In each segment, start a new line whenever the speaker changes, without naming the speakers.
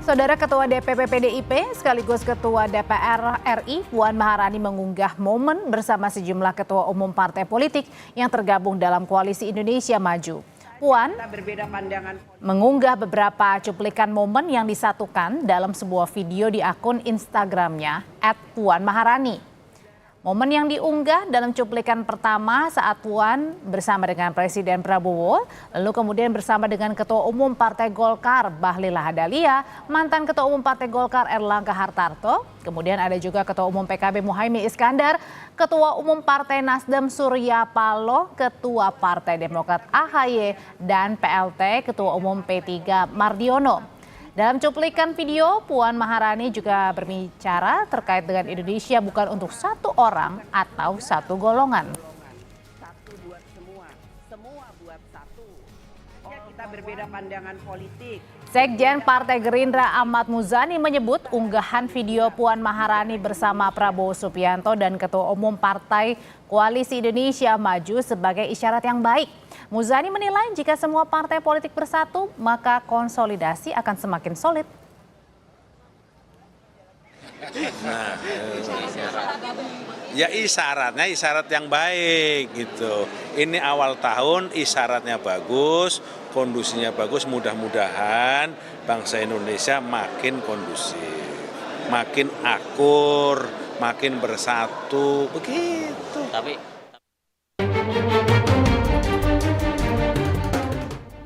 Saudara Ketua DPP PDIP sekaligus Ketua DPR RI Puan Maharani mengunggah momen bersama sejumlah ketua umum partai politik yang tergabung dalam Koalisi Indonesia Maju. Puan mengunggah beberapa cuplikan momen yang disatukan dalam sebuah video di akun Instagramnya @puanmaharani. Momen yang diunggah dalam cuplikan pertama saat Puan bersama dengan Presiden Prabowo, lalu kemudian bersama dengan Ketua Umum Partai Golkar Bahlil Lahadalia, mantan Ketua Umum Partai Golkar Erlangga Hartarto, kemudian ada juga Ketua Umum PKB Muhaimin Iskandar, Ketua Umum Partai Nasdem Surya Paloh, Ketua Partai Demokrat AHY, dan PLT Ketua Umum P3 Mardiono. Dalam cuplikan video, Puan Maharani juga berbicara terkait dengan Indonesia bukan untuk satu orang atau satu golongan.
Satu buat semua buat satu. Kita berbeda pandangan politik.
Sekjen Partai Gerindra Ahmad Muzani menyebut unggahan video Puan Maharani bersama Prabowo Subianto dan Ketua Umum Partai Koalisi Indonesia Maju sebagai isyarat yang baik. Muzani menilai jika semua partai politik bersatu, maka konsolidasi akan semakin solid.
Nah, ya isyarat yang baik gitu. Ini awal tahun isyaratnya bagus, kondisinya bagus, mudah-mudahan bangsa Indonesia makin kondusif, makin akur, makin bersatu, begitu.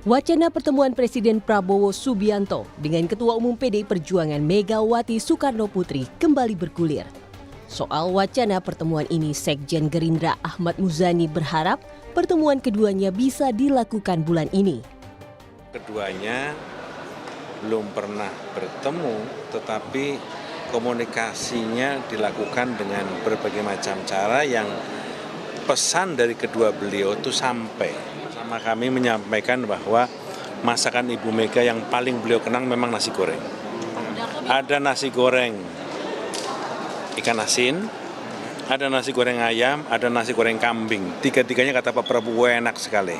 Wacana pertemuan Presiden Prabowo Subianto dengan Ketua Umum PDI Perjuangan Megawati Soekarno Putri kembali bergulir. Soal wacana pertemuan ini, Sekjen Gerindra Ahmad Muzani berharap pertemuan keduanya bisa dilakukan bulan ini.
Keduanya belum pernah bertemu, tetapi komunikasinya dilakukan dengan berbagai macam cara yang pesan dari kedua beliau itu sampai. Sama kami menyampaikan bahwa masakan Ibu Mega yang paling beliau kenang memang nasi goreng. Ada nasi goreng ikan asin, ada nasi goreng ayam, ada nasi goreng kambing. Tiga-tiganya kata Pak Prabowo enak sekali.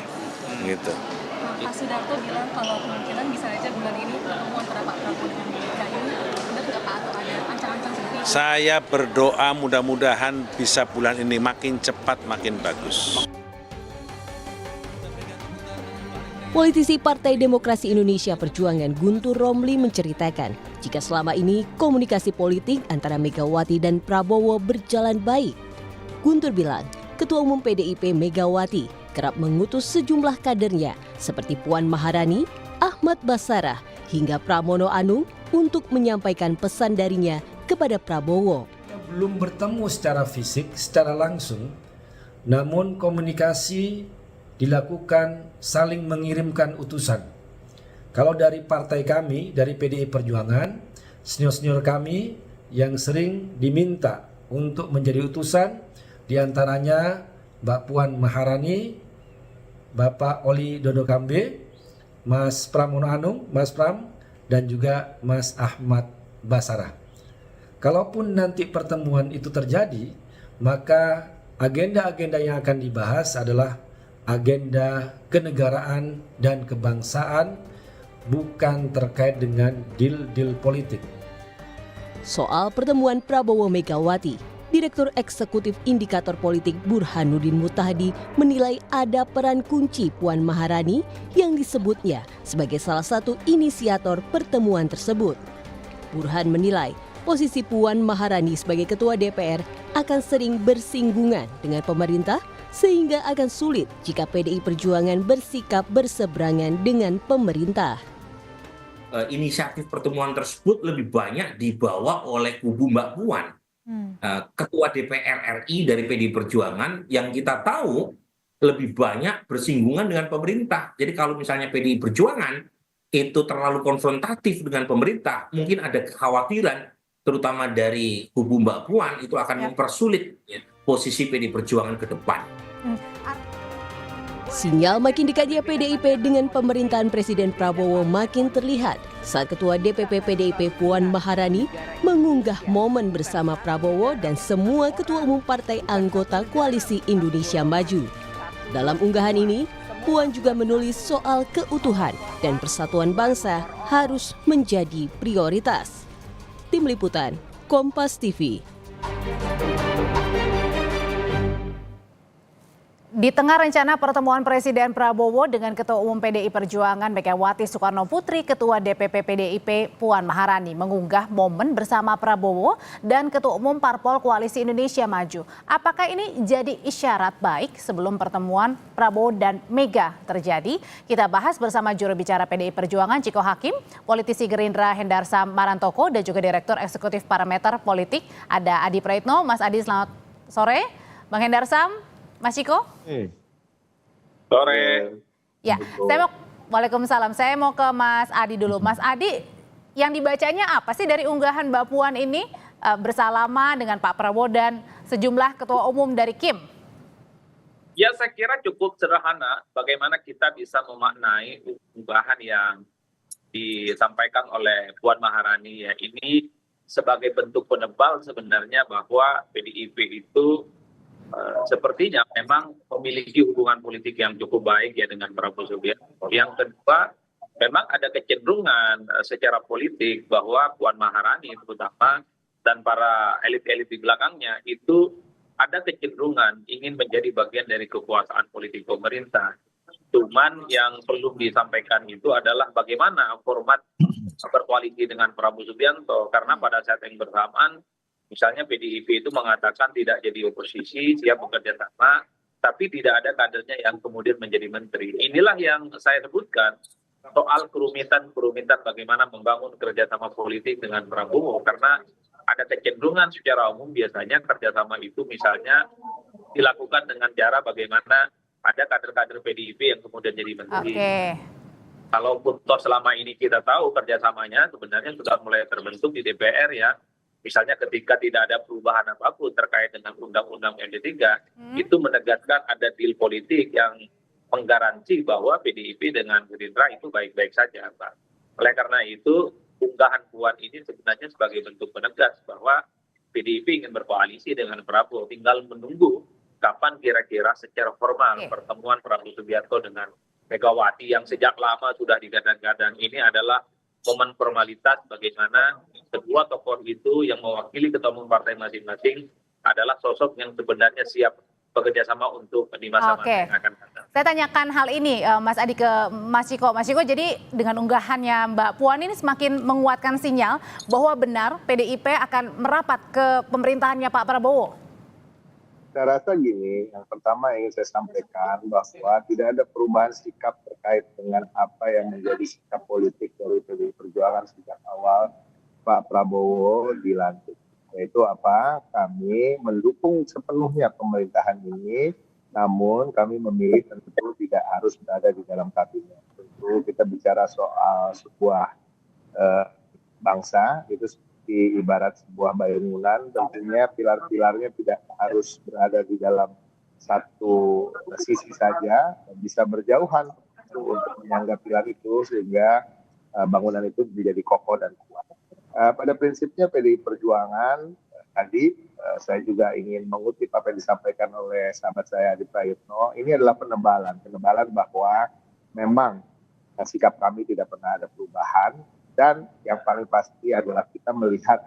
Gitu.
Pak Sudarto bilang kalau kemungkinan bisa aja bulan ini pertemuan antara Pak Prabowo dengan Mega ini benar nggak Pak, atau ada ancang-ancang seperti itu?
Saya berdoa mudah-mudahan bisa bulan ini makin cepat makin bagus.
Politisi Partai Demokrasi Indonesia Perjuangan Guntur Romli menceritakan jika selama ini komunikasi politik antara Megawati dan Prabowo berjalan baik. Guntur bilang, Ketua Umum PDIP Megawati kerap mengutus sejumlah kadernya seperti Puan Maharani, Ahmad Basarah, hingga Pramono Anung untuk menyampaikan pesan darinya kepada Prabowo.
Belum bertemu secara fisik, secara langsung, namun komunikasi dilakukan saling mengirimkan utusan. Kalau dari partai kami, dari PDI Perjuangan, senior-senior kami yang sering diminta untuk menjadi utusan, diantaranya Mbak Puan Maharani, Bapak Oli Dodo Kambe, Mas Pramono Anung, Mas Pram, dan juga Mas Ahmad Basarah. Kalaupun nanti pertemuan itu terjadi, maka agenda-agenda yang akan dibahas adalah agenda kenegaraan dan kebangsaan, bukan terkait dengan deal-deal politik.
Soal pertemuan Prabowo Megawati, Direktur Eksekutif Indikator Politik Burhanuddin Mutahdi menilai ada peran kunci Puan Maharani yang disebutnya sebagai salah satu inisiator pertemuan tersebut. Burhan menilai posisi Puan Maharani sebagai Ketua DPR akan sering bersinggungan dengan pemerintah, sehingga akan sulit jika PDI Perjuangan bersikap berseberangan dengan pemerintah.
Inisiatif pertemuan tersebut lebih banyak dibawa oleh kubu Mbak Puan, Ketua DPR RI dari PDI Perjuangan, yang kita tahu lebih banyak bersinggungan dengan pemerintah. Jadi kalau misalnya PDI Perjuangan itu terlalu konfrontatif dengan pemerintah, mungkin ada kekhawatiran terutama dari kubu Mbak Puan itu akan mempersulit posisi PDI Perjuangan ke depan.
Sinyal makin dekatnya PDIP dengan pemerintahan Presiden Prabowo makin terlihat saat Ketua DPP PDIP Puan Maharani mengunggah momen bersama Prabowo dan semua ketua umum partai anggota Koalisi Indonesia Maju. Dalam unggahan ini, Puan juga menulis soal keutuhan dan persatuan bangsa harus menjadi prioritas. Tim Liputan, Kompas TV.
Di tengah rencana pertemuan Presiden Prabowo dengan Ketua Umum PDI Perjuangan Megawati Soekarno Putri, Ketua DPP PDIP Puan Maharani mengunggah momen bersama Prabowo dan Ketua Umum Parpol Koalisi Indonesia Maju. Apakah ini jadi isyarat baik sebelum pertemuan Prabowo dan Mega terjadi? Kita bahas bersama juru bicara PDI Perjuangan Ciko Hakim, politisi Gerindra Hendarsam Marantoko, dan juga Direktur Eksekutif Parameter Politik ada Adi Praitno. Mas Adi, selamat sore. Bang Hendarsam, Mas Ciko?
Sore.
Ya, Waalaikumsalam. Saya mau ke Mas Adi dulu. Mas Adi, yang dibacanya apa sih dari unggahan Mbak Puan ini bersalaman dengan Pak Prabowo dan sejumlah ketua umum dari Kim?
Ya, saya kira cukup sederhana bagaimana kita bisa memaknai unggahan yang disampaikan oleh Puan Maharani ya. Ini sebagai bentuk penebal sebenarnya bahwa PDIP itu sepertinya memang memiliki hubungan politik yang cukup baik ya dengan Prabowo Subianto. Yang kedua, memang ada kecenderungan secara politik bahwa Puan Maharani terutama dan para elit-elit di belakangnya itu ada kecenderungan ingin menjadi bagian dari kekuasaan politik pemerintah. Cuman yang perlu disampaikan itu adalah bagaimana format berkoalisi dengan Prabowo Subianto, karena pada saat yang bersamaan misalnya PDIP itu mengatakan tidak jadi oposisi, siap bekerja sama, tapi tidak ada kadernya yang kemudian menjadi menteri. Inilah yang saya sebutkan soal kerumitan bagaimana membangun kerjasama politik dengan Prabowo, karena ada kecenderungan secara umum biasanya kerjasama itu misalnya dilakukan dengan cara bagaimana ada kader-kader PDIP yang kemudian jadi menteri. Kalaupun toh selama ini kita tahu kerjasamanya sebenarnya sudah mulai terbentuk di DPR ya. Misalnya ketika tidak ada perubahan apapun terkait dengan Undang-Undang MD3, itu menegaskan ada deal politik yang menggaransi bahwa PDIP dengan Gerindra itu baik-baik saja, Pak. Oleh karena itu, unggahan Puan ini sebenarnya sebagai bentuk penegas bahwa PDIP ingin berkoalisi dengan Prabowo. Tinggal menunggu kapan kira-kira secara formal pertemuan Prabowo Subianto dengan Megawati yang sejak lama sudah digadang-gadang. Ini adalah momen formalitas bagaimana kedua tokoh itu yang mewakili ketua umum partai masing-masing adalah sosok yang sebenarnya siap bekerja sama untuk di masa-masa yang akan datang.
Saya tanyakan hal ini Mas Adi ke Mas Ciko. Mas Ciko, jadi dengan unggahannya Mbak Puan ini semakin menguatkan sinyal bahwa benar PDIP akan merapat ke pemerintahannya Pak Prabowo.
Saya rasa gini, yang pertama ingin saya sampaikan bahwa tidak ada perubahan sikap terkait dengan apa yang menjadi sikap politik dari PDI Perjuangan sejak awal Pak Prabowo dilantik. Yaitu apa? Kami mendukung sepenuhnya pemerintahan ini, namun kami memilih tentu tidak harus berada di dalam kabinet. Tentu kita bicara soal sebuah bangsa, itu seperti ibarat sebuah bangunan, tentunya pilar-pilarnya tidak harus berada di dalam satu sisi saja, bisa berjauhan untuk menyangga pilar itu sehingga bangunan itu menjadi kokoh dan kuat. Pada prinsipnya PDI Perjuangan tadi saya juga ingin mengutip apa yang disampaikan oleh sahabat saya Adi Praitno. Ini adalah penebalan bahwa memang sikap kami tidak pernah ada perubahan. Dan yang paling pasti adalah kita melihat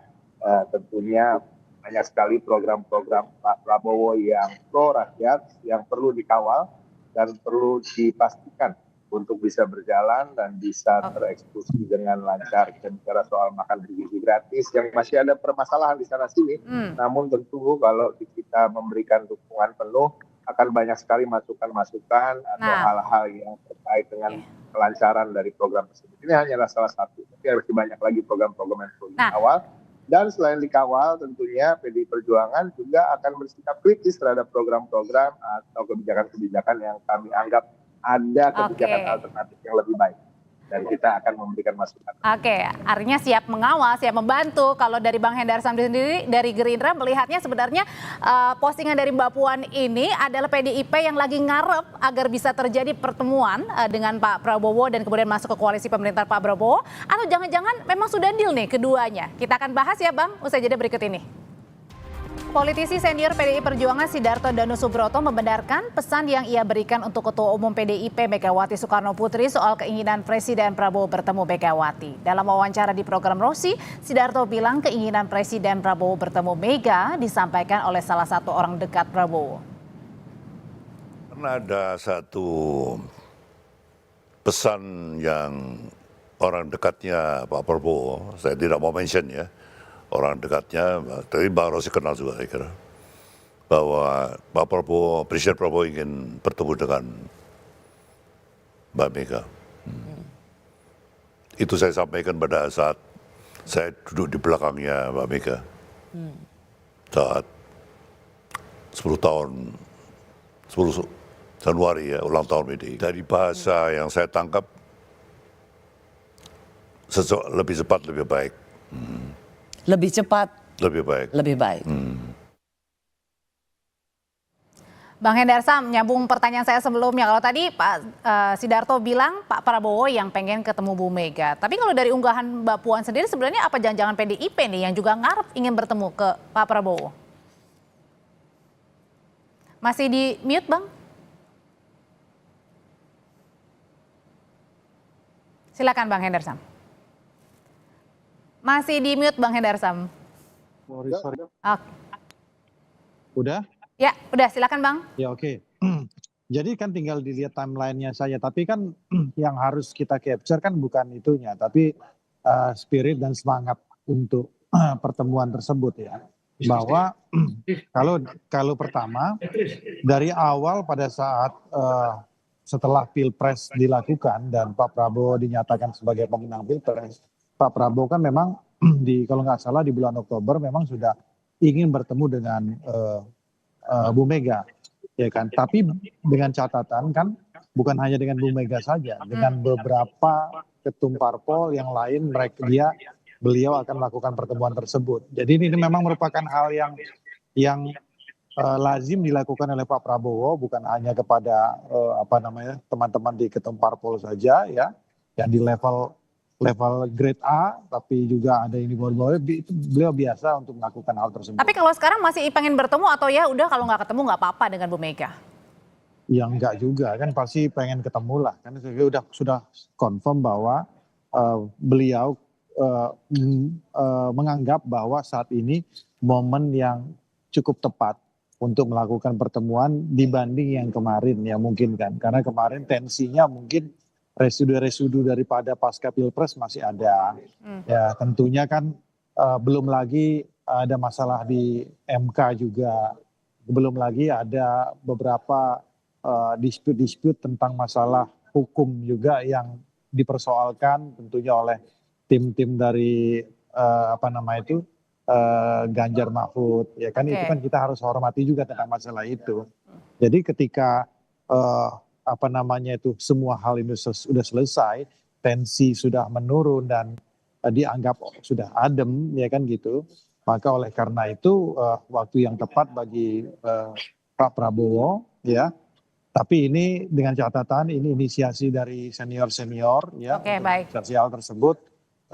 tentunya banyak sekali program-program Pak Prabowo yang pro rakyat yang perlu dikawal dan perlu dipastikan untuk bisa berjalan dan bisa tereksekusi dengan lancar. Kita bicara soal makan bergizi gratis yang masih ada permasalahan di sana sini. Namun tentu kalau kita memberikan dukungan penuh akan banyak sekali masukan-masukan atau hal-hal yang terkait dengan kelancaran dari program tersebut. Ini hanyalah salah satu, tapi masih banyak lagi program-program yang perlu dikawal. Dan selain dikawal, tentunya PDI Perjuangan juga akan bersikap kritis terhadap program-program atau kebijakan-kebijakan yang kami anggap ada kebijakan alternatif yang lebih baik. Dan kita akan memberikan masukan.
Artinya siap mengawal, siap membantu. Kalau dari Bang Hendarsam sendiri, dari Gerindra melihatnya sebenarnya postingan dari Mbak Puan ini adalah PDIP yang lagi ngarep agar bisa terjadi pertemuan dengan Pak Prabowo dan kemudian masuk ke koalisi pemerintah Pak Prabowo. Atau jangan-jangan memang sudah deal nih keduanya. Kita akan bahas ya Bang, usai jeda berikut ini. Politisi senior PDI Perjuangan Sidarto Danusubroto membenarkan pesan yang ia berikan untuk Ketua Umum PDIP Megawati Soekarnoputri soal keinginan Presiden Prabowo bertemu Megawati. Dalam wawancara di program Rosi, Sidarto bilang keinginan Presiden Prabowo bertemu Mega disampaikan oleh salah satu orang dekat Prabowo.
Karena ada satu pesan yang orang dekatnya Pak Prabowo, saya tidak mau mention ya, orang dekatnya, tadi Bang Rosi kenal juga saya kira, bahwa Pak Prabowo, Presiden Prabowo ingin bertemu dengan Mbak Mega. Itu saya sampaikan pada saat saya duduk di belakangnya Mbak Mega. Saat 10 tahun, 10 Januari ya, ulang tahun PDI. Dari bahasa yang saya tangkap, lebih cepat, lebih baik.
Lebih cepat,
Lebih baik.
lebih baik.
Bang Hendarsam, nyambung pertanyaan saya sebelumnya. Kalau tadi Pak Sidarto bilang Pak Prabowo yang pengen ketemu Bu Mega. Tapi kalau dari unggahan Mbak Puan sendiri sebenarnya apa jangan-jangan PDIP nih yang juga ngarep ingin bertemu ke Pak Prabowo? Masih di mute, Bang? Silakan Bang Hendarsam. Masih di mute Bang Hendarsam.
Sorry.
Oke.
Udah?
Ya, udah silakan Bang.
Ya oke. Jadi kan tinggal dilihat timelinenya saja. Tapi kan yang harus kita capture kan bukan itunya, tapi spirit dan semangat untuk pertemuan tersebut ya. Bahwa kalau pertama dari awal pada saat setelah Pilpres dilakukan dan Pak Prabowo dinyatakan sebagai pemenang Pilpres, Pak Prabowo kan memang kalau nggak salah di bulan Oktober memang sudah ingin bertemu dengan Bu Mega, ya kan. Tapi dengan catatan kan bukan hanya dengan Bu Mega saja, dengan beberapa ketum parpol yang lain beliau akan melakukan pertemuan tersebut. Jadi ini memang merupakan hal yang lazim dilakukan oleh Pak Prabowo, bukan hanya kepada teman-teman di ketum parpol saja ya, yang di level grade A, tapi juga ada ini bawah-bawah, itu beliau biasa untuk melakukan hal tersebut.
Tapi kalau sekarang masih pengen bertemu atau ya udah kalau nggak ketemu nggak apa-apa dengan Bu Mega?
Ya enggak juga, kan pasti pengen ketemu lah. Kan sudah confirm bahwa beliau menganggap bahwa saat ini momen yang cukup tepat untuk melakukan pertemuan dibanding yang kemarin ya mungkin kan. Karena kemarin tensinya mungkin residu-residu daripada pasca Pilpres masih ada. Ya tentunya kan belum lagi ada masalah di MK juga. Belum lagi ada beberapa dispute tentang masalah hukum juga yang dipersoalkan tentunya oleh tim-tim dari Ganjar Mahfud. Ya kan itu kan kita harus hormati juga tentang masalah itu. Jadi ketika semua hal ini sudah selesai, tensi sudah menurun dan dianggap sudah adem ya kan gitu, maka oleh karena itu waktu yang tepat bagi Pak Prabowo ya, tapi ini dengan catatan ini inisiasi dari senior ya, inisiasi hal tersebut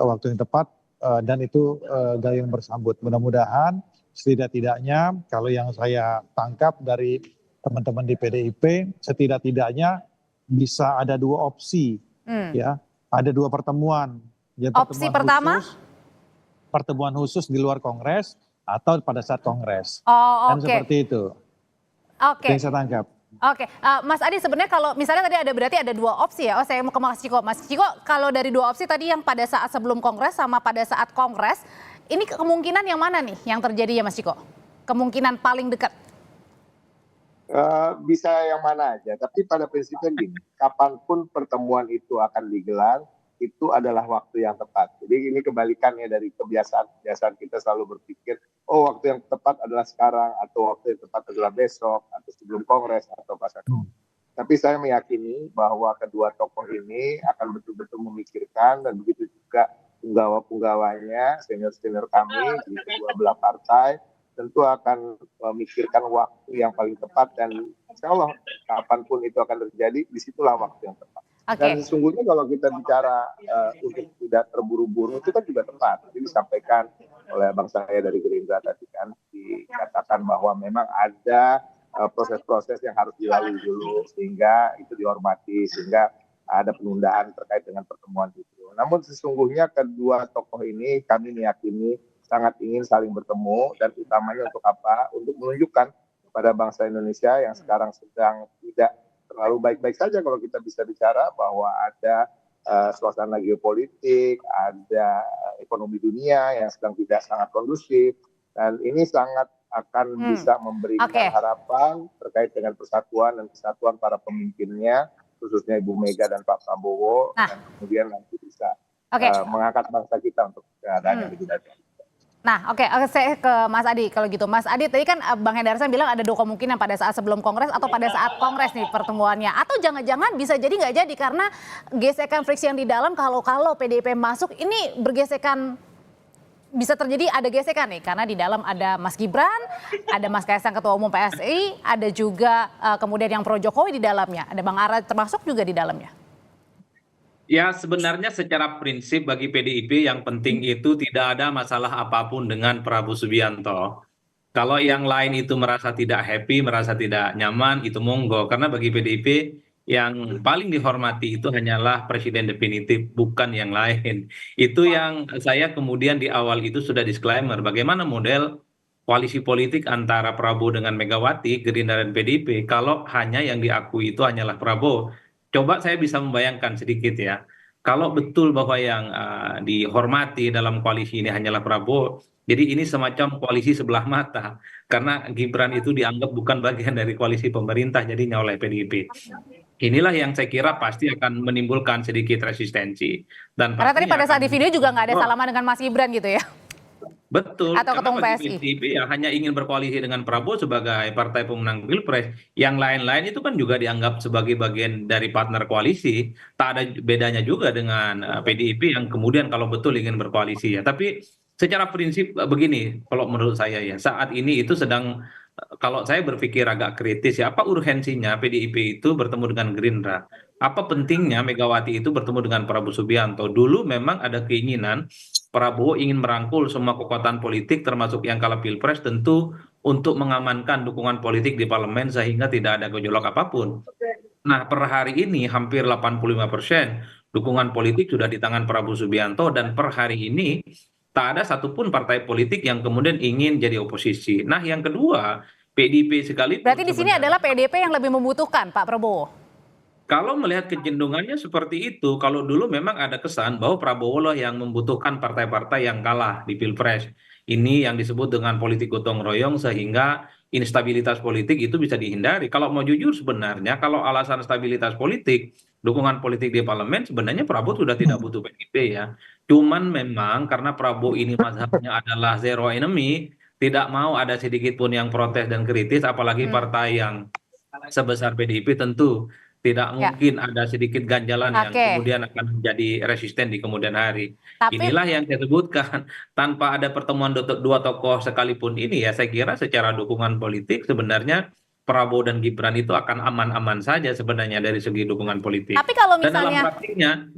waktu yang tepat dan itu gayung bersambut. Mudah-mudahan setidak-tidaknya kalau yang saya tangkap dari teman-teman di PDIP setidak-tidaknya bisa ada dua opsi ya, ada dua pertemuan ya,
opsi pertama
pertemuan khusus di luar Kongres atau pada saat Kongres.
Dan
seperti itu yang saya tangkap.
Mas Adi sebenarnya kalau misalnya tadi berarti ada dua opsi ya. Saya mau ke Mas Ciko, kalau dari dua opsi tadi yang pada saat sebelum Kongres sama pada saat Kongres, ini kemungkinan yang mana nih yang terjadi ya Mas Ciko? Kemungkinan paling dekat?
Bisa yang mana aja, tapi pada prinsipnya gini, kapanpun pertemuan itu akan digelar, itu adalah waktu yang tepat. Jadi ini kebalikannya dari kebiasaan kita selalu berpikir, oh waktu yang tepat adalah sekarang, atau waktu yang tepat adalah besok, atau sebelum Kongres, atau pas. Tapi saya meyakini bahwa kedua tokoh ini akan betul-betul memikirkan, dan begitu juga penggawa-penggawanya, senior-senior kami di kedua belah partai, tentu akan memikirkan waktu yang paling tepat dan insya Allah kapanpun itu akan terjadi, disitulah waktu yang tepat. Dan sesungguhnya kalau kita bicara untuk tidak terburu-buru itu kan juga tepat. Jadi disampaikan oleh abang saya dari Gerindra tadi kan, dikatakan bahwa memang ada proses-proses yang harus dilalui dulu sehingga itu dihormati, sehingga ada penundaan terkait dengan pertemuan itu. Namun sesungguhnya kedua tokoh ini kami meyakini sangat ingin saling bertemu, dan utamanya untuk apa? Untuk menunjukkan kepada bangsa Indonesia yang sekarang sedang tidak terlalu baik-baik saja kalau kita bisa bicara bahwa ada suasana geopolitik, ada ekonomi dunia yang sedang tidak sangat kondusif, dan ini sangat akan bisa memberikan harapan terkait dengan persatuan dan kesatuan para pemimpinnya, khususnya Ibu Mega dan Pak Prabowo, dan kemudian nanti bisa mengangkat bangsa kita untuk keadaan yang lebih baik.
Nah, saya ke Mas Adi kalau gitu. Mas Adi, tadi kan Bang Hendarsan bilang ada 2 kemungkinan pada saat sebelum Kongres atau pada saat Kongres nih pertemuannya. Atau jangan-jangan bisa jadi nggak jadi karena gesekan friksi yang di dalam kalau PDIP masuk ini bergesekan, bisa terjadi ada gesekan nih karena di dalam ada Mas Gibran, ada Mas Kaisang Ketua Umum PSI, ada juga kemudian yang pro Jokowi di dalamnya, ada Bang Ara termasuk juga di dalamnya.
Ya, sebenarnya secara prinsip bagi PDIP yang penting itu tidak ada masalah apapun dengan Prabowo Subianto. Kalau yang lain itu merasa tidak happy, merasa tidak nyaman, itu monggo. Karena bagi PDIP yang paling dihormati itu hanyalah presiden definitif, bukan yang lain. Itu yang saya kemudian di awal itu sudah disclaimer. Bagaimana model koalisi politik antara Prabowo dengan Megawati, Gerindra dan PDIP, kalau hanya yang diakui itu hanyalah Prabowo. Coba saya bisa membayangkan sedikit ya, kalau betul bahwa yang dihormati dalam koalisi ini hanyalah Prabowo, jadi ini semacam koalisi sebelah mata, karena Gibran itu dianggap bukan bagian dari koalisi pemerintah jadinya oleh PDIP. Inilah yang saya kira pasti akan menimbulkan sedikit resistensi. Dan
karena tadi pada saat di video juga nggak ada salaman dengan Mas Gibran gitu ya?
Betul,
atau
karena
ketua
bagi
PSI.
PDIP ya hanya ingin berkoalisi dengan Prabowo sebagai partai pemenang Pilpres. Yang lain-lain itu kan juga dianggap sebagai bagian dari partner koalisi. Tak ada bedanya juga dengan PDIP yang kemudian kalau betul ingin berkoalisi ya. Tapi secara prinsip begini, kalau menurut saya ya, saat ini itu sedang, kalau saya berpikir agak kritis ya, apa urgensinya PDIP itu bertemu dengan Gerindra? Apa pentingnya Megawati itu bertemu dengan Prabowo Subianto? Dulu memang ada keinginan Prabowo ingin merangkul semua kekuatan politik termasuk yang kalah Pilpres tentu untuk mengamankan dukungan politik di parlemen sehingga tidak ada gejolak apapun. Nah, per hari ini hampir 85% dukungan politik sudah di tangan Prabowo Subianto, dan per hari ini tak ada satupun partai politik yang kemudian ingin jadi oposisi. Nah, yang kedua, PDIP sekalipun.
Berarti di sini adalah PDIP yang lebih membutuhkan Pak Prabowo.
Kalau melihat kecenderungannya seperti itu, kalau dulu memang ada kesan bahwa Prabowo lah yang membutuhkan partai-partai yang kalah di Pilpres. Ini yang disebut dengan politik gotong royong sehingga instabilitas politik itu bisa dihindari. Kalau mau jujur sebenarnya kalau alasan stabilitas politik, dukungan politik di parlemen sebenarnya Prabowo sudah tidak butuh PDIP ya. Cuman memang karena Prabowo ini mazhabnya adalah zero enemy, tidak mau ada sedikit pun yang protes dan kritis, apalagi partai yang sebesar PDIP tentu tidak mungkin ada sedikit ganjalan yang kemudian akan menjadi resisten di kemudian hari. Inilah yang saya sebutkan, tanpa ada pertemuan dua tokoh sekalipun ini ya, saya kira secara dukungan politik sebenarnya Prabowo dan Gibran itu akan aman-aman saja sebenarnya dari segi dukungan politik.
Tapi kalau misalnya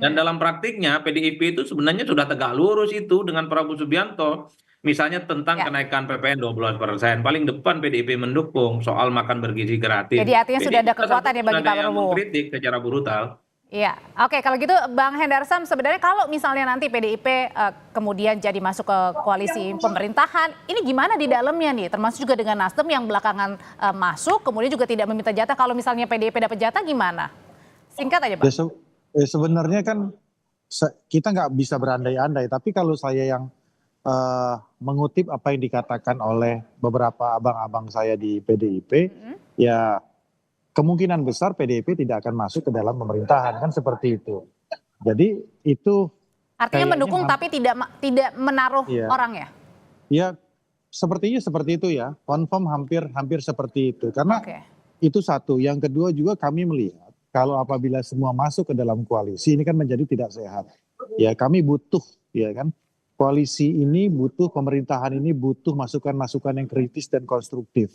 dalam praktiknya PDIP itu sebenarnya sudah tegak lurus itu dengan Prabowo Subianto. Misalnya tentang kenaikan PPN 12%, paling depan PDIP mendukung soal makan bergizi gratis.
Jadi artinya sudah ada kekuatan ya bagi Pak Prabowo.
Mengkritik secara brutal.
Iya, oke, kalau gitu Bang Hendarsam, sebenarnya kalau misalnya nanti PDIP kemudian jadi masuk ke koalisi pemerintahan, ini gimana di dalamnya nih? Termasuk juga dengan Nasdem yang belakangan masuk, kemudian juga tidak meminta jatah. Kalau misalnya PDIP dapat jatah gimana? Singkat aja Pak.
Sebenarnya kan kita nggak bisa berandai-andai, tapi kalau saya yang mengutip apa yang dikatakan oleh beberapa abang-abang saya di PDIP, ya kemungkinan besar PDIP tidak akan masuk ke dalam pemerintahan, kan seperti itu. Jadi itu
artinya mendukung tapi tidak menaruh orang ya?
Ya sepertinya seperti itu ya, confirm hampir seperti itu. Karena itu satu, yang kedua juga kami melihat kalau apabila semua masuk ke dalam koalisi ini kan menjadi tidak sehat. Ya kami butuh ya kan. Koalisi ini butuh, pemerintahan ini butuh masukan-masukan yang kritis dan konstruktif.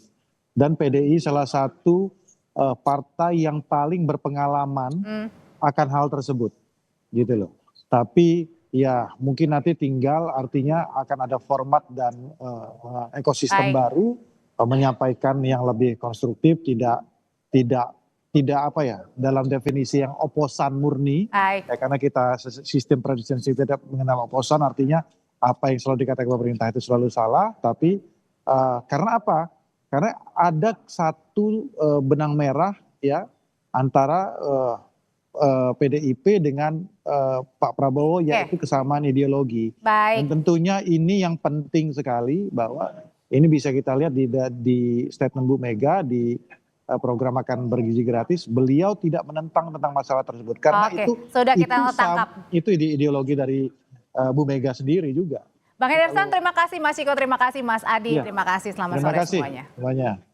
Dan PDI salah satu partai yang paling berpengalaman akan hal tersebut, gitu loh. Tapi ya mungkin nanti tinggal artinya akan ada format dan ekosistem baru menyampaikan yang lebih konstruktif, tidak apa ya, dalam definisi yang oposan murni. Ya, karena kita sistem presidensi tidak mengenal oposan, artinya apa yang selalu dikatakan pemerintah itu selalu salah. Tapi karena apa? Karena ada satu benang merah ya antara PDIP dengan Pak Prabowo, yaitu kesamaan ideologi. Dan tentunya ini yang penting sekali, bahwa ini bisa kita lihat di statement Bu Mega di program makan bergizi gratis, beliau tidak menentang tentang masalah tersebut karena itu ideologi dari Bu Mega sendiri juga.
Bang Henderson, terima kasih Mas Ciko, terima kasih Mas Adi, terima kasih, selamat sore semuanya.